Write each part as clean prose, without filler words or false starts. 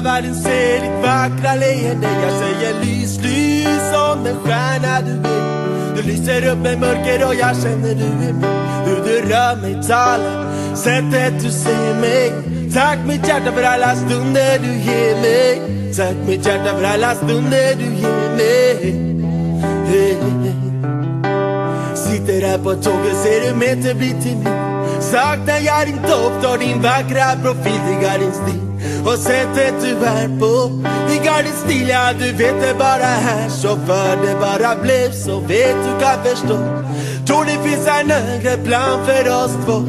hela världen ser ditt vackra leende. Jag säger lys, lys som en stjärna du är. Du lyser upp med mörker och jag känner du är med. Hur du rör mig, talar, sättet du ser mig. Tack mitt hjärta för alla stunder du ger mig. Tack mitt hjärta för alla stunder du ger mig. Sitter här på tåget, ser du mig inte bli till mig. Saknar jag din doft och din vackra profil. Diggar din stil och sättet du är på. Diggar din stil, ja du vet det bara här. Så för det bara blev så, vet du kan förstå. Tror det finns en högre plan för oss två.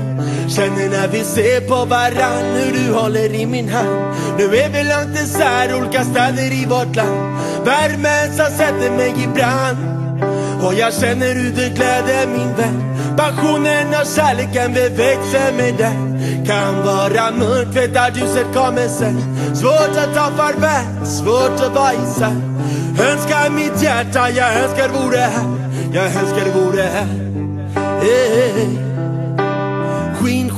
Känner när vi ser på varann hur du håller i min hand. Nu är vi långt isär, olika städer i vårt land. Värmen som sätter mig i brand. Och jag känner hur du gläder min vän. Passionen och kärleken vi växer med dig. Kan vara mörkt, vet att ljuset kommer sen. Svårt att ta farväl, svårt att vara isär. Önskar mitt hjärta, jag önskar vore här. Jag önskar vore här.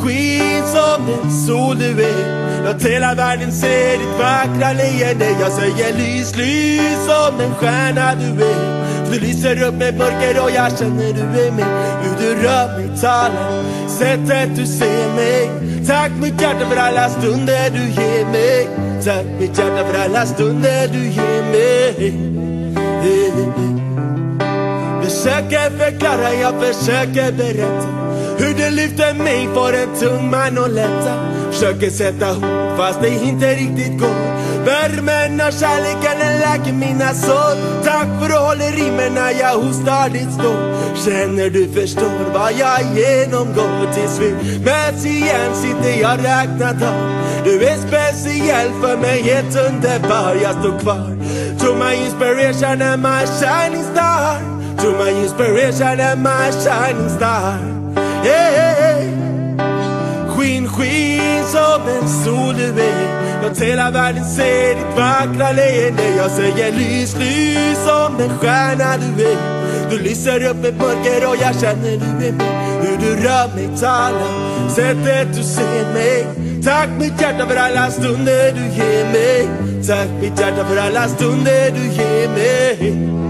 Skin som den sol du är. Låt hela världen se ditt vackra leende. Jag säger lys, lys som den stjärna du är. Du lyser upp med mörker och jag känner du är med. Hur du rör mig, talar, sättet du ser mig. Tack mitt hjärta för alla stunder du ger mig. Tack mitt hjärta för alla stunder du ger mig. Försöker förklara, jag försöker berätta. Hur du lyfter mig för en tung man och lätta. Försöker sätta ord fast det inte riktigt går. Värmen och kärleken läker mina sår. Tack för att hålla i mig när jag hostar ditt stå. Känner du förstår vad jag genomgår. Tills vi möts igen sitter jag räknat av. Du är speciell för mig, helt underbar. Jag står kvar. To my inspiration and my shining star. To my inspiration and my shining star. Hey, skin som en sol du är. Låt hela världen se ditt vackra leende. Jag säger lys, lys som en stjärna du är. Du lyser upp med mörker och jag känner du är med. Hur du rör mig, talar, sättet du ser mig. Tack mitt hjärta för alla stunder du ger mig. Tack mitt hjärta för alla stunder du ger mig.